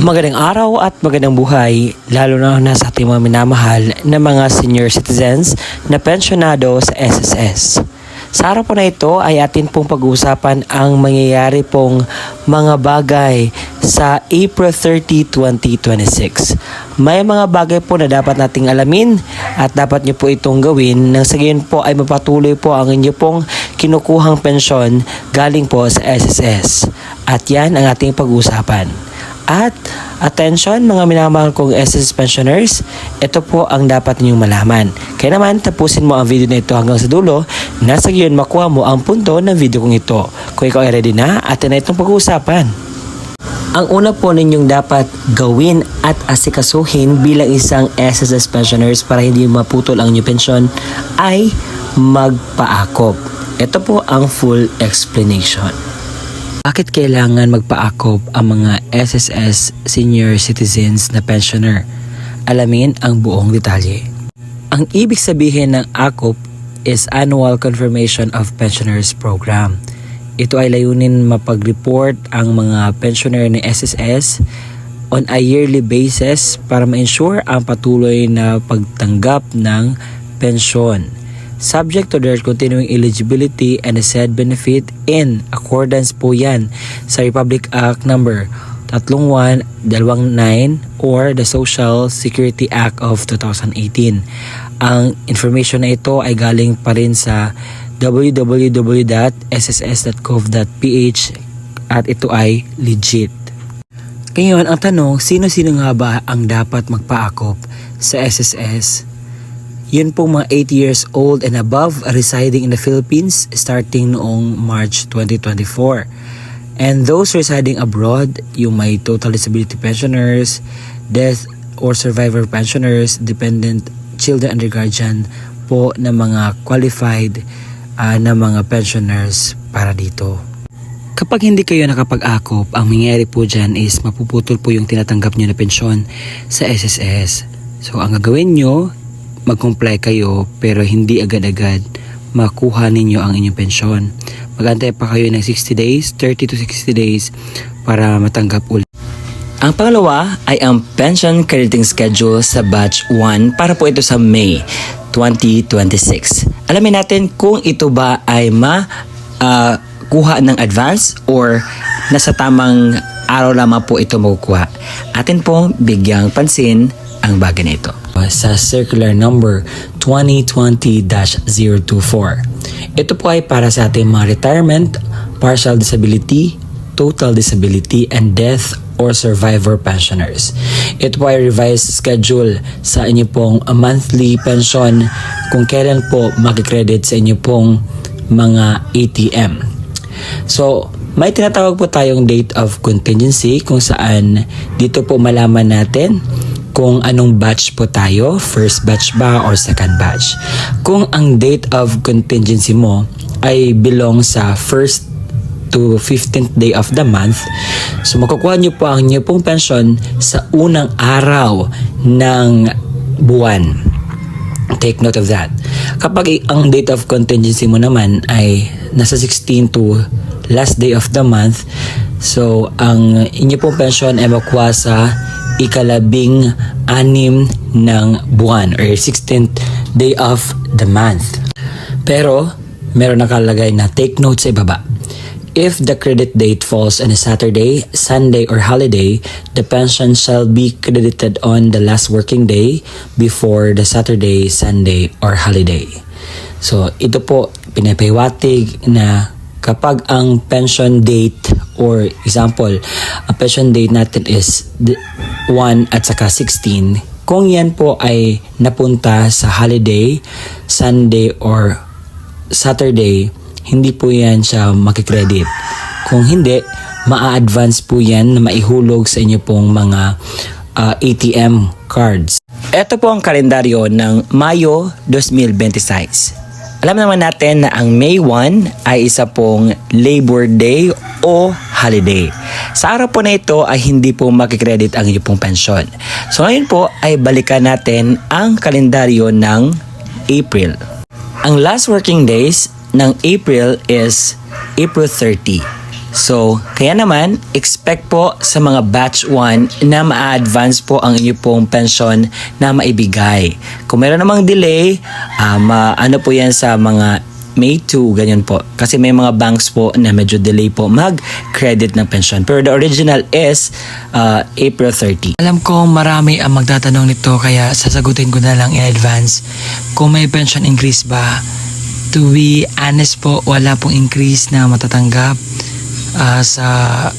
Magandang araw at magandang buhay, lalo na sa ating mga minamahal na mga senior citizens na pensyonado sa SSS. Sa araw po na ito ay atin pong pag-uusapan ang mangyayari pong mga bagay sa April 30, 2026. May mga bagay po na dapat nating alamin at dapat nyo po itong gawin nang sa gayon po ay mapatuloy po ang inyo pong kinukuhang pensyon galing po sa SSS. At yan ang ating pag-uusapan. At attention mga minamahal kong SS pensioners, ito po ang dapat ninyong malaman. Kaya naman tapusin mo ang video na ito hanggang sa dulo na sa gayon makuha mo ang punto ng video kong ito. Kung ikaw ay ready na, atin na itong pag-uusapan. Ang una po ninyong dapat gawin at asikasuhin bilang isang SSS pensioners para hindi maputol ang inyong pensyon ay magpaakop. Ito po ang full explanation. Bakit kailangan magpaakop ang mga SSS senior citizens na pensioner? Alamin ang buong detalye. Ang ibig sabihin ng AKOP is Annual Confirmation of Pensioners Program. Ito ay layunin mapag-report ang mga pensioner ng SSS on a yearly basis para ma-ensure ang patuloy na pagtanggap ng pensyon, subject to their continuing eligibility and the said benefit in accordance po yan sa Republic Act number 3129 or the Social Security Act of 2018. Ang information na ito ay galing pa rin sa www.sss.gov.ph at ito ay legit. Ngayon, ang tanong, sino-sino nga ba ang dapat magpaakop sa SSS? Yun pong mga 80 years old and above residing in the Philippines starting noong March 2024. And those residing abroad, yung may total disability pensioners, death or survivor pensioners, dependent children and their guardian po na mga qualified na mga pensioners para dito. Kapag hindi kayo nakapag-akop, ang mangyayari po dyan is mapuputol po yung tinatanggap nyo na pensyon sa SSS. So ang gagawin nyo, mag-comply kayo pero hindi agad-agad makuha ninyo ang inyong pensyon. Mag-antay pa kayo ng 60 days, 30 to 60 days para matanggap ulit. Ang pangalawa ay ang pension crediting schedule sa batch 1 para po ito sa May 2026. Alamin natin kung ito ba ay kuha ng advance or nasa tamang araw lamang po ito makukuha. Atin pong bigyang pansin ang bagay na ito. Sa circular number 2020-024. Ito po ay para sa ating mga retirement, partial disability, total disability, and death or survivor pensioners. Ito po ay revised schedule sa inyo pong monthly pension kung kailan po makikredit sa inyo pong mga ATM. So, may tinatawag po tayong date of contingency kung saan dito po malaman natin kung anong batch po tayo, first batch ba or second batch. Kung ang date of contingency mo ay belong sa first to 15th day of the month, so makukuha nyo po ang inyo pong pensyon sa unang araw ng buwan. Take note of that. Kapag ang date of contingency mo naman ay nasa 16 to last day of the month, so ang inyo pong pensyon ay makuha sa ikalabing-anim ng buwan or 16th day of the month. Pero meron nakalagay na take note sa ibaba. If the credit date falls on a Saturday, Sunday, or holiday, the pension shall be credited on the last working day before the Saturday, Sunday, or holiday. So ito po pinapahiwatig na kapag ang pension date or example, ang pension date natin is 1 at saka 16, kung yan po ay napunta sa holiday, Sunday or Saturday, hindi po yan siya makikredit. Kung hindi, maa-advance po yan na maihulog sa inyo pong mga ATM cards. Ito po ang kalendaryo ng Mayo 2026. Alam naman natin na ang May 1 ay isa pong Labor Day o holiday. Sa araw po na ito ay hindi po makikredit ang inyong pong pensyon. So ngayon po ay balikan natin ang kalendaryo ng April. Ang last working days ng April is April 30. So, kaya naman, expect po sa mga batch 1 na ma-advance po ang inyo pong pensyon na maibigay. Kung meron namang delay, ano po yan sa mga May 2, ganyan po. Kasi may mga banks po na medyo delay po mag-credit ng pensyon. Pero the original is April 30. Alam ko marami ang magtatanong nito kaya sasagutin ko na lang in advance. Kung may pension increase ba? To be honest po, wala pong increase na matatanggap sa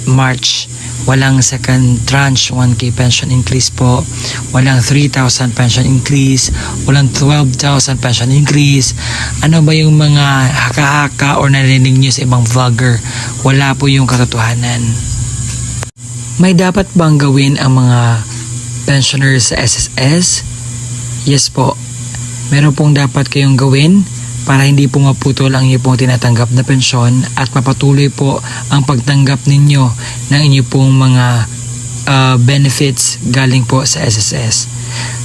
March. Walang second tranche 1K pension increase po. Walang 3,000 pension increase. Walang 12,000 pension increase. Ano ba yung mga haka-haka or narinig nyo sa ibang vlogger? Wala po yung katotohanan. May dapat bang gawin ang mga pensioners sa SSS? Yes po. Meron pong dapat kayong gawin para hindi po maputol ang inyo pong tinatanggap na pensyon at mapatuloy po ang pagtanggap ninyo ng inyo pong mga benefits galing po sa SSS.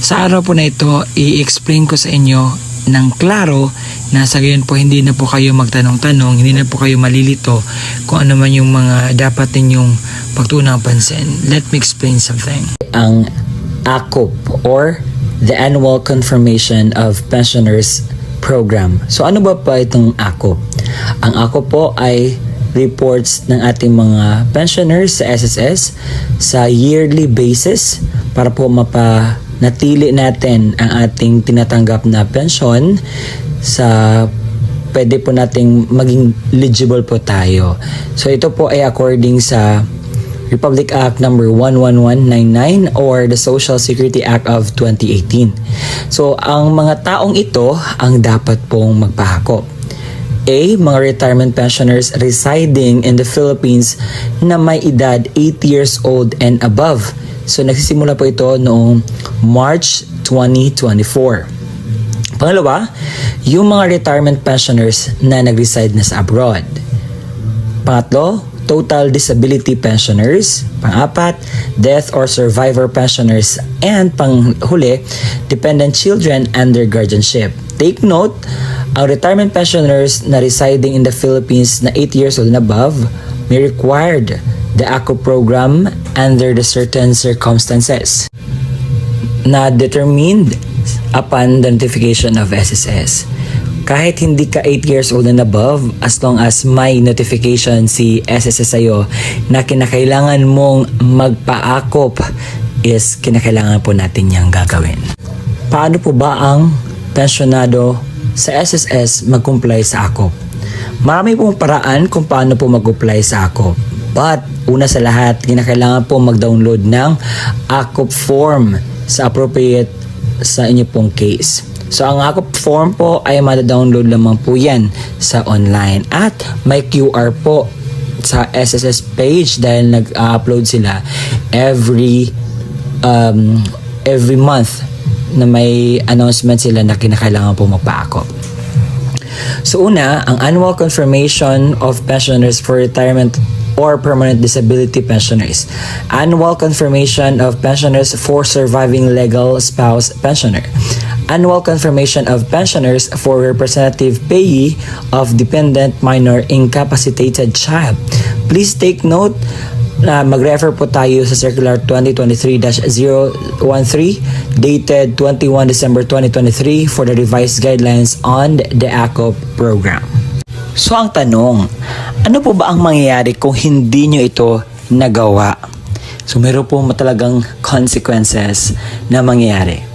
Sa araw po na ito, i-explain ko sa inyo ng klaro na sa gayon po hindi na po kayo magtanong-tanong, hindi na po kayo malilito kung ano man yung mga dapat ninyong pagtunang pansin. Let me explain something. Ang AKOP or the Annual Confirmation of Pensioners Program. So ano ba itong AKOP? Ang AKOP po ay reports ng ating mga pensioners sa SSS sa yearly basis para po mapanatili natin ang ating tinatanggap na pensyon sa pwede po nating maging eligible po tayo. So ito po ay according sa Republic Act number 11199 or the Social Security Act of 2018. So, ang mga taong ito ang dapat pong magpahakop. A. Mga retirement pensioners residing in the Philippines na may edad 8 years old and above. So, nagsisimula po ito noong March 2024. Pangalawa, yung mga retirement pensioners na nag-reside na sa abroad. Pangatlo, total disability pensioners. Pang-apat, death or survivor pensioners. And panghuli, dependent children under guardianship. Take note, ang retirement pensioners na residing in the Philippines na 8 years old and above may required the AKOP program under the certain circumstances na determined upon the notification of SSS. Kahit hindi ka 8 years old and above, as long as may notification si SSS sa'yo na kinakailangan mong magpa-AKOP, is kinakailangan po natin niyang gagawin. Paano po ba ang pensyonado sa SSS mag-comply sa AKOP? Marami pong paraan kung paano po mag-comply sa AKOP. But, una sa lahat, kinakailangan po mag-download ng AKOP form sa appropriate sa inyo pong case. So, ang AKOP form po ay mada-download lamang po yan sa online. At may QR po sa SSS page dahil nag-upload sila every month na may announcement sila na kinakailangan po magpa-AKOP. So, una, ang Annual Confirmation of Pensioners for Retirement or Permanent Disability Pensioners. Annual Confirmation of Pensioners for Surviving Legal Spouse Pensioner. Annual Confirmation of Pensioners for Representative Payee of Dependent Minor Incapacitated Child. Please take note na mag-refer po tayo sa Circular 2023-013 dated 21 December 2023 for the revised guidelines on the AKOP program. So ang tanong, ano po ba ang mangyayari kung hindi nyo ito nagawa? So meron po talagang consequences na mangyayari.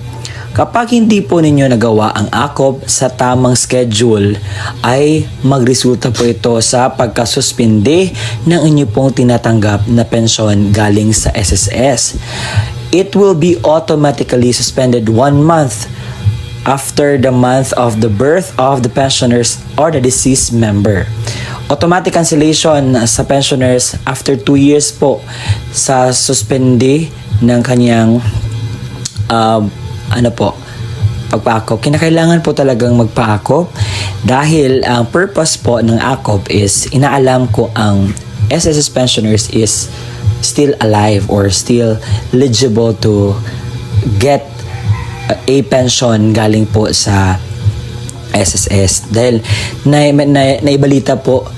Kapag hindi po ninyo nagawa ang AKOP sa tamang schedule, ay magresulta po ito sa pagkasuspinde ng inyo pong tinatanggap na pensyon galing sa SSS. It will be automatically suspended 1 month after the month of the birth of the pensioners or the deceased member. Automatic cancellation sa pensioners after 2 years po sa suspende ng kanyang pagpa-AKOP. Kinakailangan po talagang magpa-AKOP dahil ang purpose po ng AKOP is inaalam ko ang SSS pensioners is still alive or still eligible to get a pension galing po sa SSS. Dahil naibalita po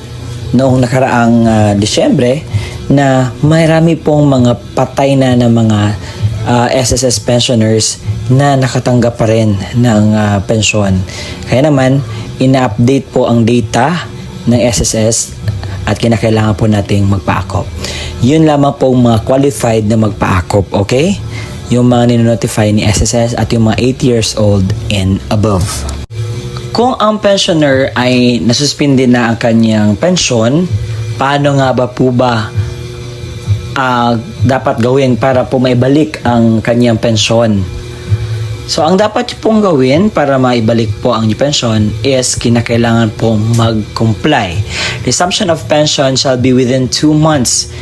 noong nakaraang Disyembre na marami pong mga patay na ng mga SSS pensioners na nakatanggap pa rin ng pensyon. Kaya naman, ina-update po ang data ng SSS at kinakailangan po nating magpa-akop. Yun lamang po mga qualified na magpa-akop, okay? Yung mga ninonotify ni SSS at yung mga 8 years old and above. Kung ang pensioner ay nasuspindi na ang kanyang pensyon, paano nga ba po ba dapat gawin para po maibalik ang kanyang pensyon? So, ang dapat pong gawin para maibalik po ang inyong pensyon is kinakailangan pong mag-comply. Resumption of pension shall be within 2 months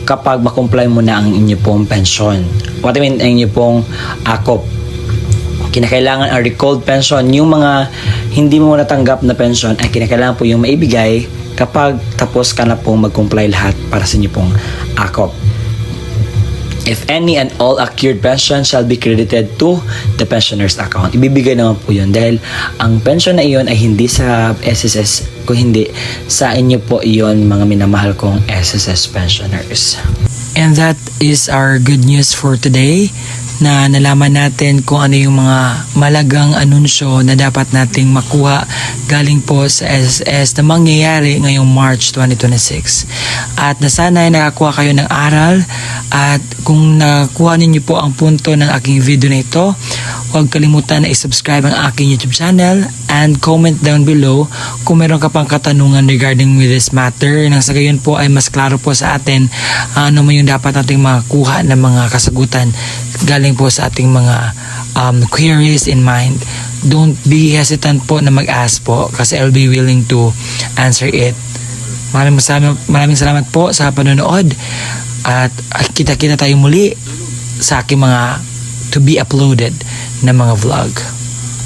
kapag makomply mo na ang inyong pong pensyon. What I mean, ang inyong pong akop. Kinakailangan ang recalled pension. Yung mga hindi mo natanggap na pension ay kinakailangan po yung maibigay kapag tapos ka na pong mag-comply lahat para sa inyong pong akop. If any and all accrued pension shall be credited to the pensioner's account. Ibibigay naman po yun dahil ang pension na iyon ay hindi sa SSS, kung hindi sa inyo po iyon, mga minamahal kong SSS pensioners. And that is our good news for today, na nalaman natin kung ano yung mga malagang anunsyo na dapat nating makuha galing po sa SSS na mangyayari ngayong March 2026. At na sana ay nakakuha kayo ng aral, at kung nakuha ninyo po ang punto ng aking video na ito, huwag kalimutan na i-subscribe ang aking YouTube channel and comment down below kung meron ka pang katanungan regarding with this matter, nang sa gayon po ay mas klaro po sa atin ano man yung dapat nating makuha ng mga kasagutan galing po sa ating mga queries in mind. Don't be hesitant po na mag-ask po kasi I'll be willing to answer it. Maraming salamat po sa panonood, at kita-kita tayo muli sa aking mga to be uploaded na mga vlog.